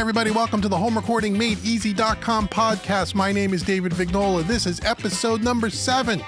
everybody. Welcome to the HomeRecordingMadeEasy.com podcast. My name is David Vignola. This is episode number 7.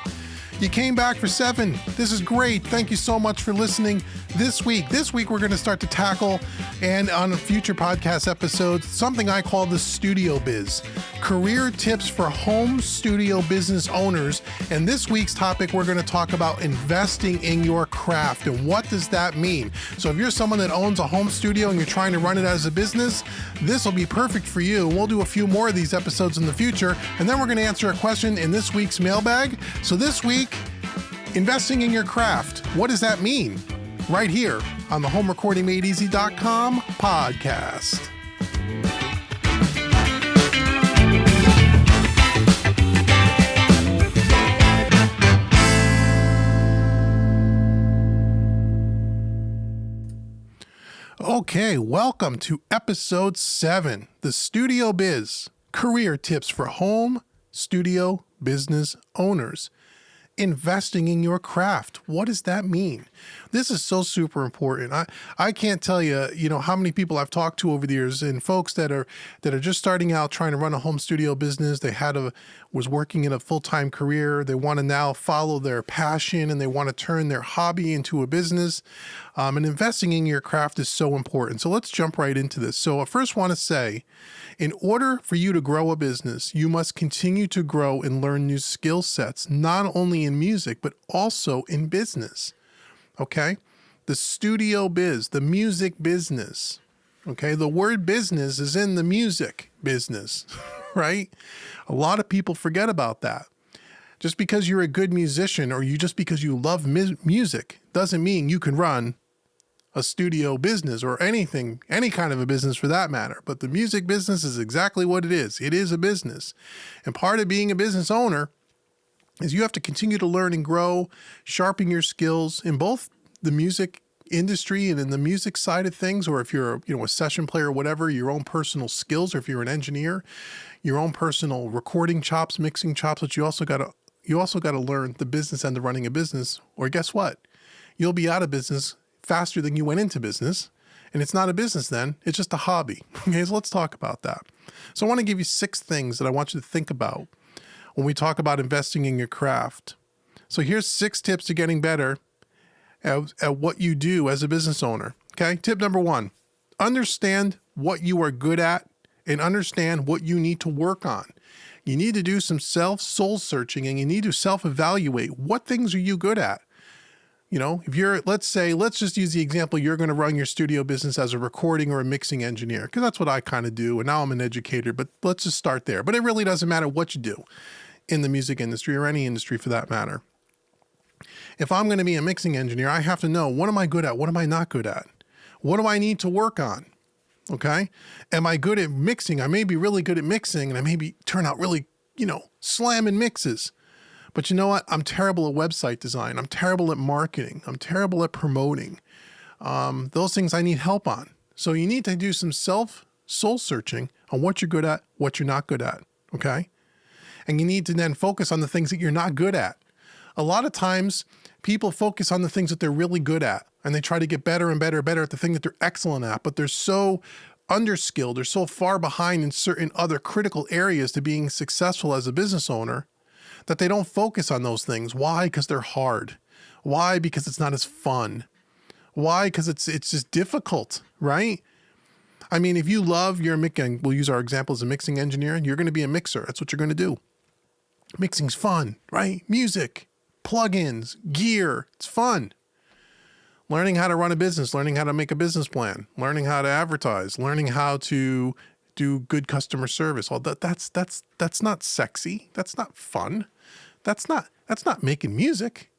You came back for 7. This is great. Thank you so much for listening this week. This week, we're going to start to tackle, and on future podcast episodes, something I call the studio biz. Career tips for home studio business owners. And this week's topic, we're going to talk about investing in your craft. And what does that mean? So if you're someone that owns a home studio and you're trying to run it as a business, this will be perfect for you. We'll do a few more of these episodes in the future. And then we're going to answer a question in this week's mailbag. So this week, investing in your craft. What does that mean? Right here on the HomeRecordingMadeEasy.com podcast. Okay, welcome to episode 7, the Studio Biz, career tips for home studio business owners. Investing in your craft. What does that mean? This is so super important. I can't tell you, how many people I've talked to over the years, and folks that are just starting out trying to run a home studio business. They was working in a full-time career. They want to now follow their passion and they want to turn their hobby into a business. And investing in your craft is so important. So let's jump right into this. So I first want to say, in order for you to grow a business, you must continue to grow and learn new skill sets, not only in music, but also in business. Okay? The studio biz, the music business. Okay? The word business is in the music business, right? A lot of people forget about that. Just because you're a good musician or just because you love music doesn't mean you can run a studio business or anything, any kind of a business for that matter. But the music business is exactly what it is. It is a business. And part of being a business owner is you have to continue to learn and grow, sharpen your skills in both the music industry and in the music side of things, or if you're a session player or whatever, your own personal skills, or if you're an engineer, your own personal recording chops, mixing chops, but you also got to learn the business end of running a business, or guess what? You'll be out of business faster than you went into business. And it's not a business then, it's just a hobby. Okay, so let's talk about that. So I want to give you 6 things that I want you to think about when we talk about investing in your craft. So here's 6 tips to getting better at what you do as a business owner. Okay, tip number 1, understand what you are good at and understand what you need to work on. You need to do some soul searching, and you need to self-evaluate. What things are you good at? If let's just use the example, you're going to run your studio business as a recording or a mixing engineer, because that's what I kind of do. And now I'm an educator, but let's just start there. But it really doesn't matter what you do in the music industry or any industry for that matter. If I'm going to be a mixing engineer, I have to know, what am I good at? What am I not good at? What do I need to work on? Okay. Am I good at mixing? I may be really good at mixing and I may turn out really, slamming mixes. But you know what? I'm terrible at website design. I'm terrible at marketing. I'm terrible at promoting. Those things I need help on. So you need to do some soul searching on what you're good at, what you're not good at. Okay. And you need to then focus on the things that you're not good at. A lot of times people focus on the things that they're really good at, and they try to get better and better and better at the thing that they're excellent at, but they're so underskilled, they're so far behind in certain other critical areas to being successful as a business owner that they don't focus on those things. Why? Because they're hard. Why? Because it's not as fun. Why? Because it's just difficult, right? I mean, if you love your mixing, we'll use our example as a mixing engineer, you're going to be a mixer. That's what you're going to do. Mixing's fun, right? Music, plugins, gear, it's fun. Learning how to run a business, learning how to make a business plan, learning how to advertise, learning how to do good customer service. All that's not sexy. That's not fun. That's not making music.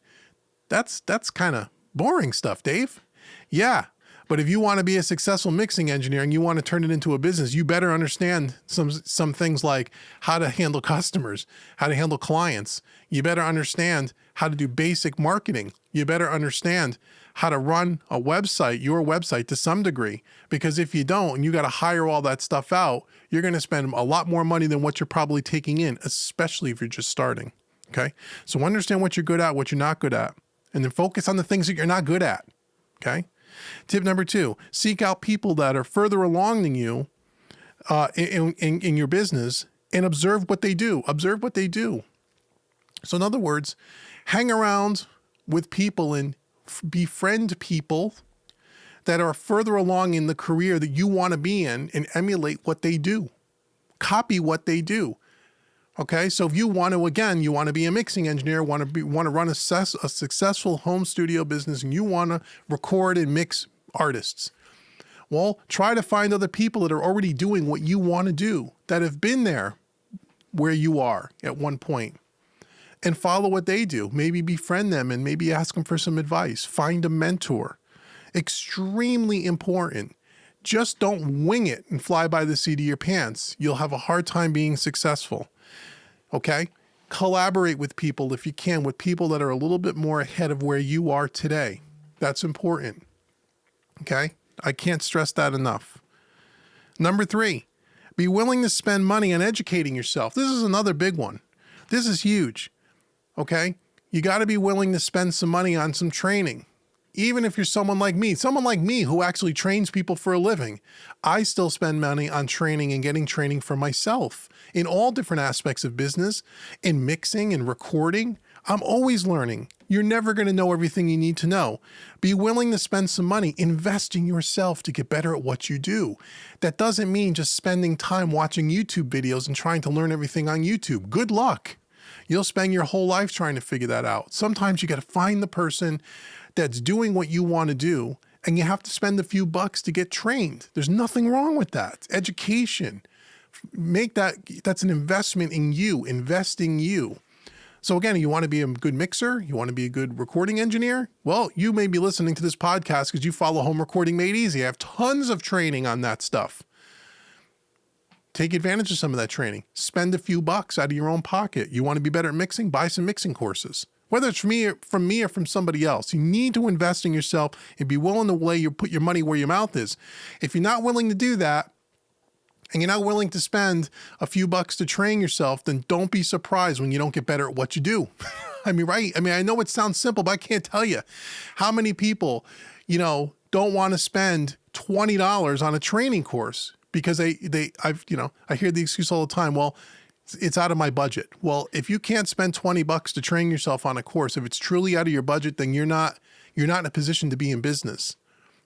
That's kind of boring stuff, Dave. Yeah. But if you want to be a successful mixing engineer and you want to turn it into a business, you better understand some things like how to handle customers, how to handle clients. You better understand how to do basic marketing. You better understand how to run a website, your website to some degree. Because if you don't, and you got to hire all that stuff out, you're going to spend a lot more money than what you're probably taking in, especially if you're just starting. Okay. So understand what you're good at, what you're not good at, and then focus on the things that you're not good at. Okay. Tip number 2, seek out people that are further along than you in your business and observe what they do. Observe what they do. So in other words, hang around with people and befriend people that are further along in the career that you want to be in and emulate what they do. Copy what they do. Okay, so if you want to, again, you want to be a mixing engineer, want to run a successful home studio business, and you want to record and mix artists. Well, try to find other people that are already doing what you want to do, that have been there where you are at one point, and follow what they do. Maybe befriend them and maybe ask them for some advice. Find a mentor. Extremely important. Just don't wing it and fly by the seat of your pants. You'll have a hard time being successful. Okay? Collaborate with people if you can, with people that are a little bit more ahead of where you are today. That's important. Okay? I can't stress that enough. Number 3, be willing to spend money on educating yourself. This is another big one. This is huge. Okay? You got to be willing to spend some money on some training. Even if you're someone like me who actually trains people for a living, I still spend money on training and getting training for myself in all different aspects of business, in mixing and recording. I'm always learning. You're never going to know everything you need to know. Be willing to spend some money, invest in yourself to get better at what you do. That doesn't mean just spending time watching YouTube videos and trying to learn everything on YouTube. Good luck. You'll spend your whole life trying to figure that out. Sometimes you got to find the person that's doing what you want to do, and you have to spend a few bucks to get trained. There's nothing wrong with that. Education. That's an investment in you, investing you. So again, you want to be a good mixer? You want to be a good recording engineer? Well, you may be listening to this podcast because you follow Home Recording Made Easy. I have tons of training on that stuff. Take advantage of some of that training. Spend a few bucks out of your own pocket. You want to be better at mixing? Buy some mixing courses. Whether it's from me or from somebody else, you need to invest in yourself and be willing to put your money where your mouth is. If you're not willing to do that, and you're not willing to spend a few bucks to train yourself, then don't be surprised when you don't get better at what you do. I mean, right? I mean, I know it sounds simple, but I can't tell you how many people, don't want to spend $20 on a training course because I hear the excuse all the time. Well, it's out of my budget. Well, if you can't spend 20 bucks to train yourself on a course, if it's truly out of your budget, then you're not in a position to be in business.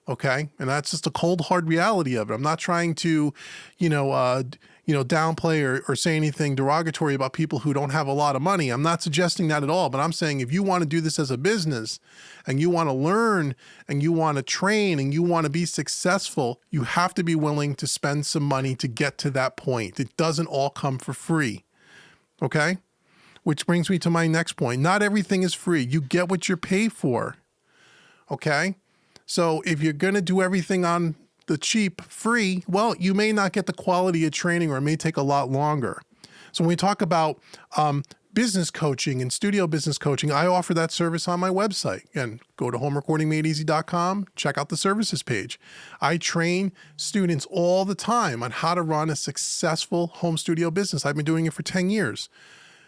Okay. And that's just a cold, hard reality of it. I'm not trying to, downplay or say anything derogatory about people who don't have a lot of money. I'm not suggesting that at all, but I'm saying if you want to do this as a business and you want to learn and you want to train and you want to be successful, you have to be willing to spend some money to get to that point. It doesn't all come for free. Okay. Which brings me to my next point. Not everything is free. You get what you pay for. Okay. So if you're going to do everything on the cheap, free, well, you may not get the quality of training or it may take a lot longer. So when we talk about business coaching and studio business coaching, I offer that service on my website. And go to homerecordingmadeeasy.com, check out the services page. I train students all the time on how to run a successful home studio business. I've been doing it for 10 years.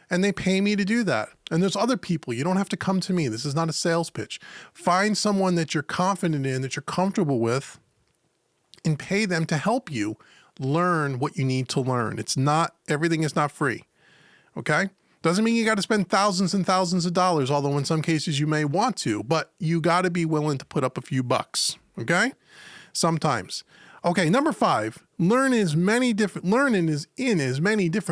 And they pay me to do that. And there's other people. You don't have to come to me. This is not a sales pitch. Find someone that you're confident in, that you're comfortable with, and pay them to help you learn what you need to learn. Everything is not free. Okay? Doesn't mean you got to spend thousands and thousands of dollars, although in some cases you may want to, but you got to be willing to put up a few bucks. Okay? Sometimes. Okay, number 5, learn in as many different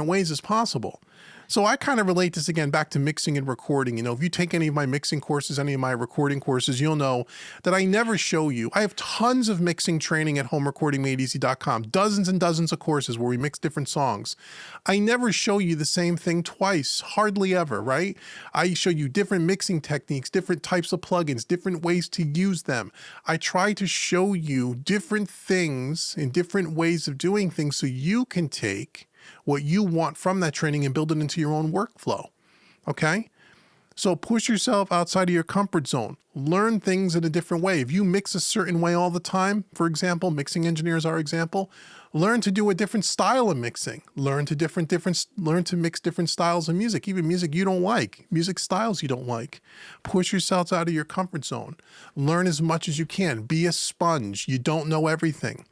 ways as possible. So I kind of relate this again back to mixing and recording. If you take any of my mixing courses, any of my recording courses, you'll know that I never show you. I have tons of mixing training at homerecordingmadeeasy.com, dozens and dozens of courses where we mix different songs. I never show you the same thing twice, hardly ever, right? I show you different mixing techniques, different types of plugins, different ways to use them. I try to show you different things and different ways of doing things so you can take what you want from that training and build it into your own workflow. Okay? So push yourself outside of your comfort zone. Learn things in a different way. If you mix a certain way all the time, for example, mixing engineers are example, learn to do a different style of mixing. Learn to mix different styles of music, even music you don't like, music styles you don't like. Push yourself out of your comfort zone. Learn as much as you can. Be a sponge. You don't know everything.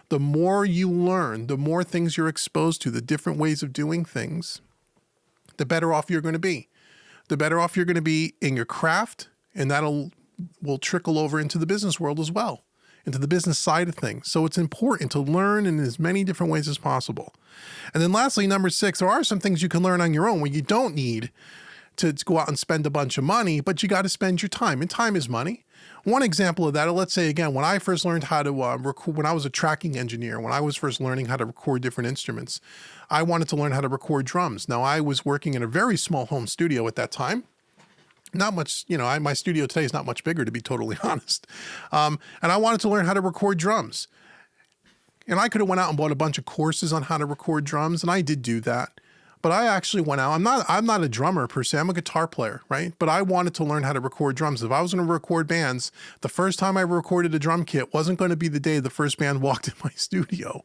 The more you learn, the more things you're exposed to, the different ways of doing things, the better off you're going to be. The better off you're going to be in your craft, and will trickle over into the business world as well, into the business side of things. So it's important to learn in as many different ways as possible. And then lastly, number 6, there are some things you can learn on your own where you don't need to go out and spend a bunch of money, but you got to spend your time, and time is money. One example of that, let's say again, when I first learned how to record, when I was a tracking engineer, when I was first learning how to record different instruments, I wanted to learn how to record drums. Now I was working in a very small home studio at that time. Not much, my studio today is not much bigger, to be totally honest. And I wanted to learn how to record drums. And I could have went out and bought a bunch of courses on how to record drums, and I did do that. But I actually went out. I'm not a drummer per se. I'm a guitar player, right? But I wanted to learn how to record drums. If I was going to record bands, the first time I recorded a drum kit wasn't going to be the day the first band walked in my studio.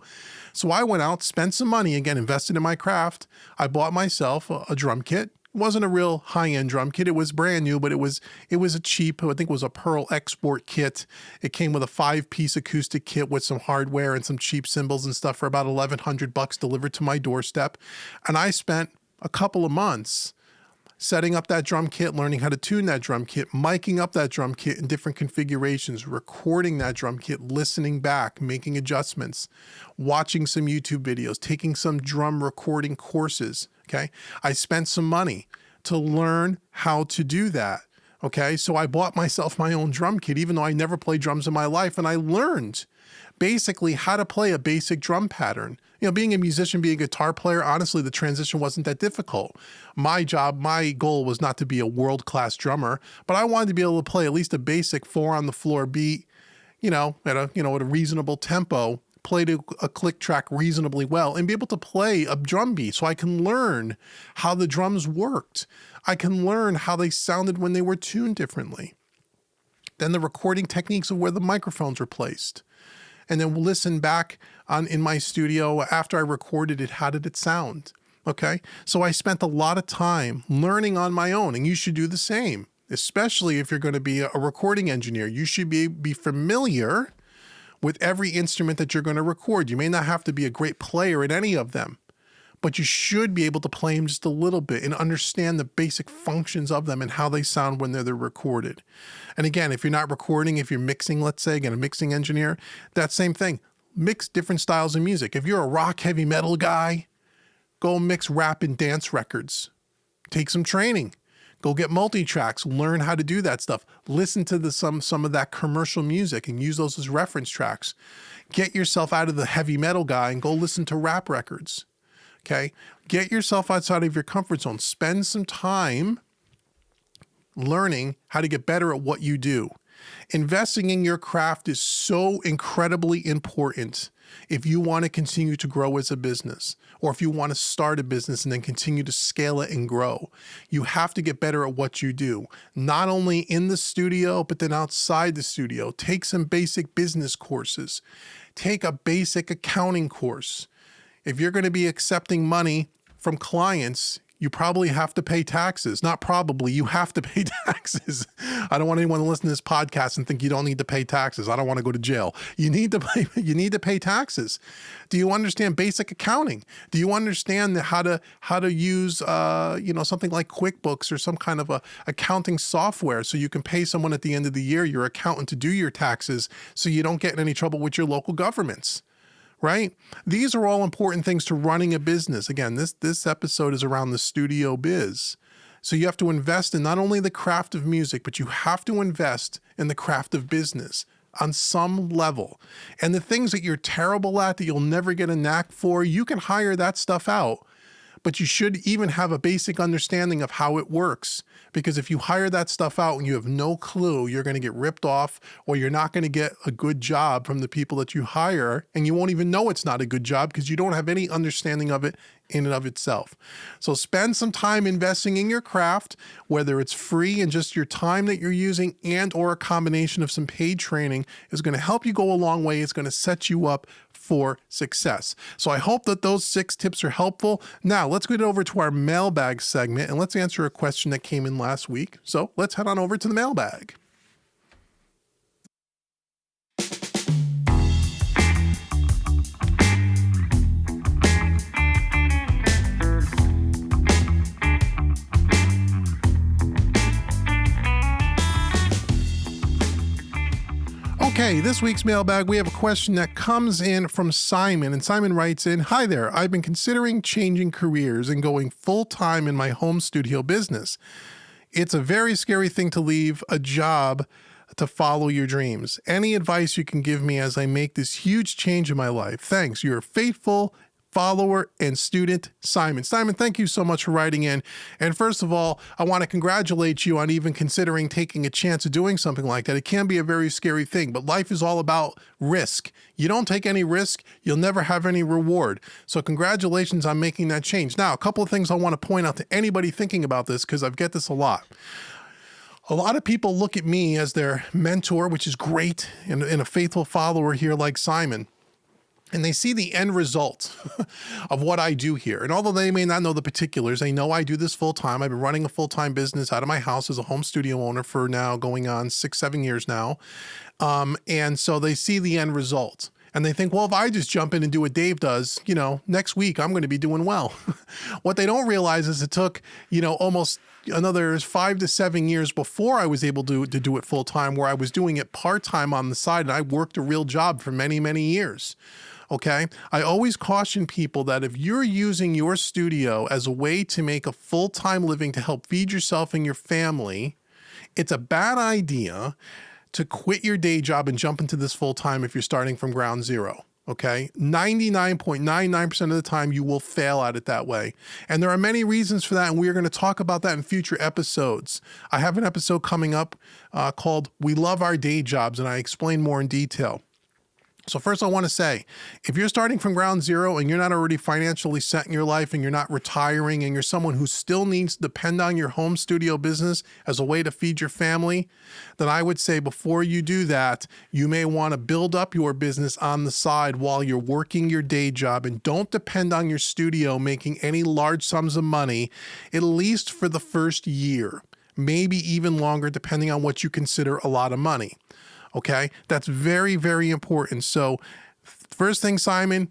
So I went out, spent some money, again, invested in my craft. I bought myself a drum kit. It wasn't a real high-end drum kit. It was brand new, but it was a cheap, I think it was a Pearl export kit. It came with a 5-piece acoustic kit with some hardware and some cheap cymbals and stuff for about $1,100 delivered to my doorstep. And I spent a couple of months setting up that drum kit, learning how to tune that drum kit, miking up that drum kit in different configurations, recording that drum kit, listening back, making adjustments, watching some YouTube videos, taking some drum recording courses. Okay. I spent some money to learn how to do that. Okay. So I bought myself my own drum kit, even though I never played drums in my life. And I learned basically how to play a basic drum pattern. Being a musician, being a guitar player, honestly, the transition wasn't that difficult. My goal was not to be a world-class drummer, but I wanted to be able to play at least a basic 4-on-the-floor beat, at a reasonable tempo, play to a click track reasonably well, and be able to play a drum beat so I can learn how the drums worked. I can learn how they sounded when they were tuned differently. Then the recording techniques of where the microphones were placed. And then we'll listen back in my studio after I recorded it. How did it sound? Okay. So I spent a lot of time learning on my own, and you should do the same, especially if you're going to be a recording engineer. You should be familiar with every instrument that you're going to record. You may not have to be a great player at any of them, but you should be able to play them just a little bit and understand the basic functions of them and how they sound when they're recorded. And again, if you're not recording, if you're mixing, let's say, again, a mixing engineer, that same thing. Mix different styles of music. If you're a rock, heavy metal guy, go mix rap and dance records. Take some training. Go get multi-tracks. Learn how to do that stuff. Listen to some of that commercial music and use those as reference tracks. Get yourself out of the heavy metal guy and go listen to rap records. Okay? Get yourself outside of your comfort zone. Spend some time learning how to get better at what you do. Investing in your craft is so incredibly important if you want to continue to grow as a business, or if you want to start a business and then continue to scale it and grow. You have to get better at what you do, not only in the studio, but then outside the studio. Take some basic business courses. Take a basic accounting course. If you're going to be accepting money from clients, you probably have to pay taxes. Not probably, you have to pay taxes. I don't want anyone to listen to this podcast and think you don't need to pay taxes. I don't want to go to jail. You need to pay taxes. Do you understand basic accounting? Do you understand how to use something like QuickBooks or some kind of a accounting software so you can pay someone at the end of the year, your accountant, to do your taxes so you don't get in any trouble with your local governments? Right? These are all important things to running a business. Again, this episode is around the studio biz. So you have to invest in not only the craft of music, but you have to invest in the craft of business on some level. And the things that you're terrible at, that you'll never get a knack for, you can hire that stuff out. But you should even have a basic understanding of how it works. Because if you hire that stuff out and you have no clue, you're going to get ripped off, or you're not going to get a good job from the people that you hire, and you won't even know it's not a good job because you don't have any understanding of it in and of itself. So spend some time investing in your craft, whether it's free and just your time that you're using, and or a combination of some paid training is going to help you go a long way. It's going to set you up for success. So I hope that those 6 tips are helpful. Now let's get over to our mailbag segment and let's answer a question that came in last week. So let's head on over to the mailbag. Okay, this week's mailbag, we have a question that comes in from Simon. And Simon writes in, "Hi there, I've been considering changing careers and going full-time in my home studio business. It's a very scary thing to leave a job to follow your dreams. Any advice you can give me as I make this huge change in my life? Thanks, your faithful follower and student, Simon." Simon, thank you so much for writing in. And first of all, I want to congratulate you on even considering taking a chance of doing something like that. It can be a very scary thing, but life is all about risk. You don't take any risk, you'll never have any reward. So congratulations on making that change. Now, a couple of things I want to point out to anybody thinking about this, because I've get this a lot. A lot of people look at me as their mentor, which is great, and a faithful follower here like Simon. And they see the end result of what I do here. And although they may not know the particulars, they know I do this full time. I've been running a full-time business out of my house as a home studio owner for now going on 6-7 years now. And so they see the end result. And they think, well, if I just jump in and do what Dave does, next week I'm going to be doing well. What they don't realize is it took, almost another 5 to 7 years before I was able to do it full time, where I was doing it part-time on the side. And I worked a real job for many, many years. Okay. I always caution people that if you're using your studio as a way to make a full-time living to help feed yourself and your family, it's a bad idea to quit your day job and jump into this full-time if you're starting from ground zero. Okay. 99.99% of the time you will fail at it that way. And there are many reasons for that. And we're going to talk about that in future episodes. I have an episode coming up called "We Love Our Day Jobs," and I explain more in detail. So first I want to say, if you're starting from ground zero and you're not already financially set in your life and you're not retiring and you're someone who still needs to depend on your home studio business as a way to feed your family, then I would say before you do that, you may want to build up your business on the side while you're working your day job, and don't depend on your studio making any large sums of money, at least for the first year, maybe even longer, depending on what you consider a lot of money. Okay, that's very, very important. So first thing, Simon,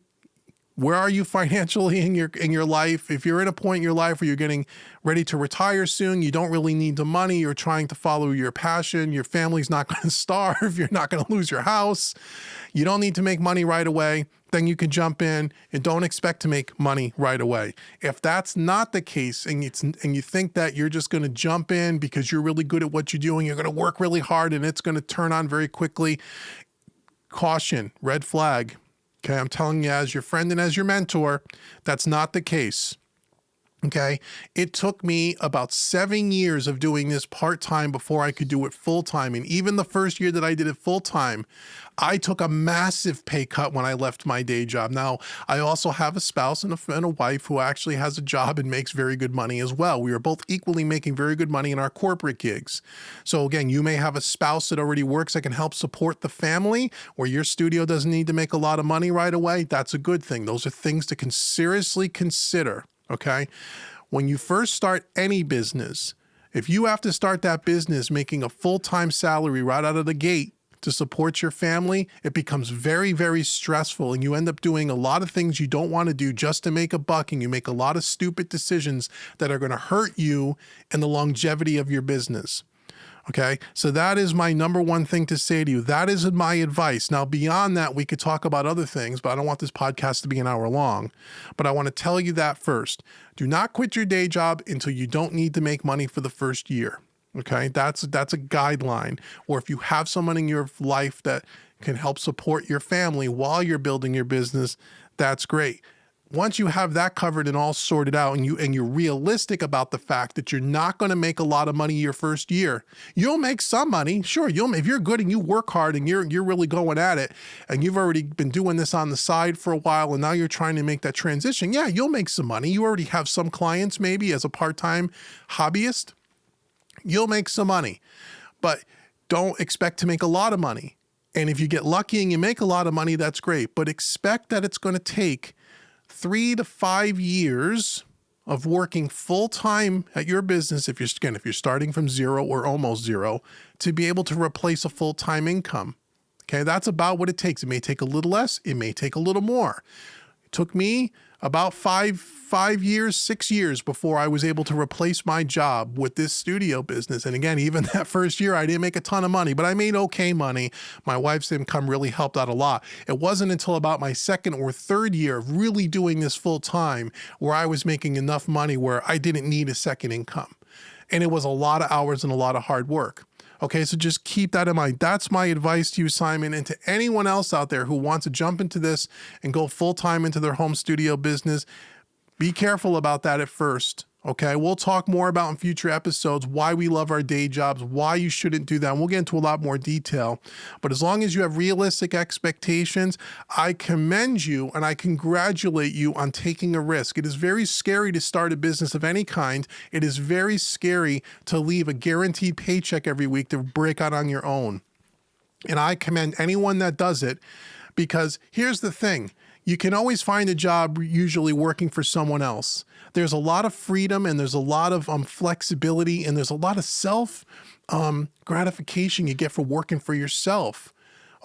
where are you financially in your life? If you're at a point in your life where you're getting ready to retire soon, you don't really need the money, you're trying to follow your passion, your family's not going to starve, you're not going to lose your house, you don't need to make money right away, then you can jump in and don't expect to make money right away. If that's not the case and you think that you're just going to jump in because you're really good at what you're doing, you're going to work really hard and it's going to turn on very quickly, caution, red flag. Okay, I'm telling you as your friend and as your mentor, that's not the case. Okay, it took me about 7 years of doing this part-time before I could do it full-time. And even the first year that I did it full-time, I took a massive pay cut when I left my day job. Now, I also have a spouse and a wife who actually has a job and makes very good money as well. We are both equally making very good money in our corporate gigs. So again, you may have a spouse that already works that can help support the family, or your studio doesn't need to make a lot of money right away. That's a good thing. Those are things to seriously consider. Okay. When you first start any business, if you have to start that business making a full-time salary right out of the gate to support your family, it becomes very, very stressful. And you end up doing a lot of things you don't want to do just to make a buck. And you make a lot of stupid decisions that are going to hurt you and the longevity of your business. Okay, so that is my number one thing to say to you. That is my advice. Now, beyond that, we could talk about other things, but I don't want this podcast to be an hour long. But I want to tell you that first. Do not quit your day job until you don't need to make money for the first year. Okay, that's a guideline. Or if you have someone in your life that can help support your family while you're building your business, that's great. Once you have that covered and all sorted out, and you're realistic about the fact that you're not going to make a lot of money your first year, you'll make some money. Sure, if you're good and you work hard and you're really going at it, and you've already been doing this on the side for a while, and now you're trying to make that transition. Yeah, you'll make some money. You already have some clients, maybe as a part-time hobbyist. You'll make some money, but don't expect to make a lot of money. And if you get lucky and you make a lot of money, that's great. But expect that it's going to take 3 to 5 years of working full-time at your business, if you're starting from zero or almost zero, to be able to replace a full-time income. Okay, that's about what it takes. It may take a little less, it may take a little more. It took me about 6 years before I was able to replace my job with this studio business. And again, even that first year, I didn't make a ton of money, but I made okay money. My wife's income really helped out a lot. It wasn't until about my second or third year of really doing this full time where I was making enough money where I didn't need a second income. And it was a lot of hours and a lot of hard work. Okay, so just keep that in mind. That's my advice to you, Simon, and to anyone else out there who wants to jump into this and go full-time into their home studio business. Be careful about that at first, okay? We'll talk more about in future episodes why we love our day jobs, why you shouldn't do that, and we'll get into a lot more detail. But as long as you have realistic expectations, I commend you and I congratulate you on taking a risk. It is very scary to start a business of any kind. It is very scary to leave a guaranteed paycheck every week to break out on your own. And I commend anyone that does it, because here's the thing. You can always find a job usually working for someone else. There's a lot of freedom and there's a lot of flexibility and there's a lot of self gratification you get for working for yourself.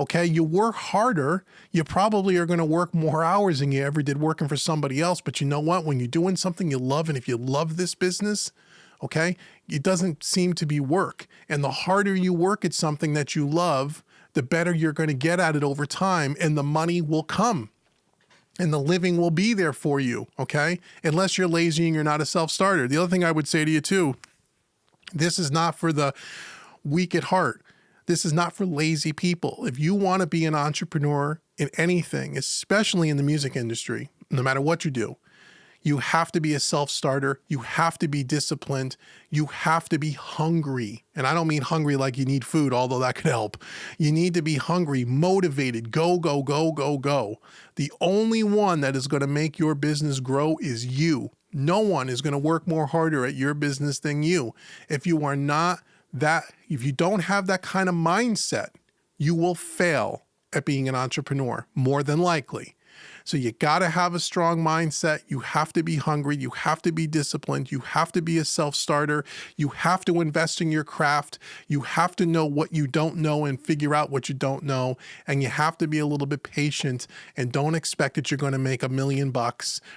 Okay, you work harder. You probably are going to work more hours than you ever did working for somebody else. But you know what? When you're doing something you love, and if you love this business, okay, it doesn't seem to be work. And the harder you work at something that you love, the better you're going to get at it over time, and the money will come. And the living will be there for you, okay? Unless you're lazy and you're not a self-starter. The other thing I would say to you too, this is not for the weak at heart. This is not for lazy people. If you want to be an entrepreneur in anything, especially in the music industry, no matter what you do, you have to be a self-starter. You have to be disciplined. You have to be hungry. And I don't mean hungry like you need food, although that could help. You need to be hungry, motivated, go, go, go, go, go. The only one that is going to make your business grow is you. No one is going to work more harder at your business than you. If you are not that, if you don't have that kind of mindset, you will fail at being an entrepreneur, more than likely. So you got to have a strong mindset. You have to be hungry. You have to be disciplined. You have to be a self-starter. You have to invest in your craft. You have to know what you don't know and figure out what you don't know. And you have to be a little bit patient and don't expect that you're going to make $1 million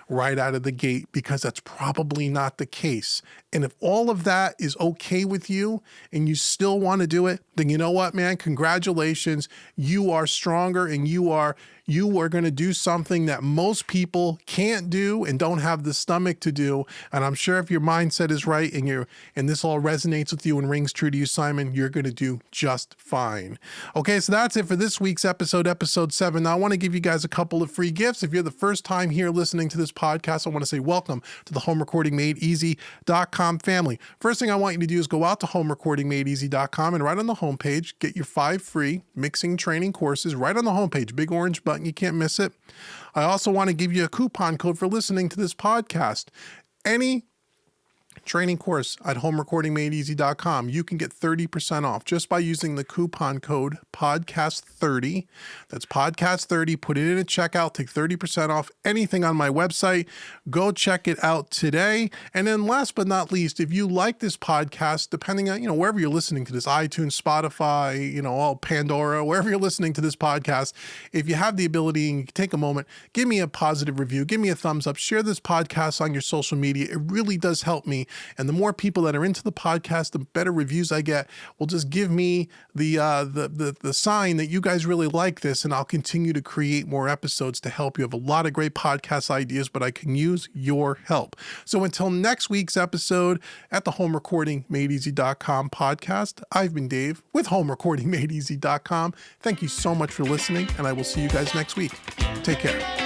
right out of the gate, because that's probably not the case. And if all of that is okay with you and you still want to do it, then you know what, man? Congratulations. You are stronger and you are going to do something that most people can't do and don't have the stomach to do. And I'm sure if your mindset is right and this all resonates with you and rings true to you, Simon, you're going to do just fine. Okay, so that's it for this week's episode 7. Now I want to give you guys a couple of free gifts. If you're the first time here listening to this podcast, I want to say welcome to the homerecordingmadeeasy.com family. First thing I want you to do is go out to homerecordingmadeeasy.com and right on the homepage, get your 5 free mixing training courses right on the homepage, big orange button. You can't miss it. I also want to give you a coupon code for listening to this podcast. Any training course at homerecordingmadeeasy.com, you can get 30% off just by using the coupon code podcast30. That's podcast30. Put it in a checkout, take 30% off anything on my website. Go check it out today. And then last but not least, if you like this podcast, depending on, wherever you're listening to this, iTunes, Spotify, all Pandora, wherever you're listening to this podcast, if you have the ability and you can take a moment, give me a positive review, give me a thumbs up, share this podcast on your social media. It really does help me. And the more people that are into the podcast, the better reviews I get will just give me the sign that you guys really like this, and I'll continue to create more episodes to help you. I have a lot of great podcast ideas, but I can use your help. So until next week's episode at the homerecordingmadeeasy.com podcast, I've been Dave with homerecordingmadeeasy.com. Thank you so much for listening, and I will see you guys next week. Take care.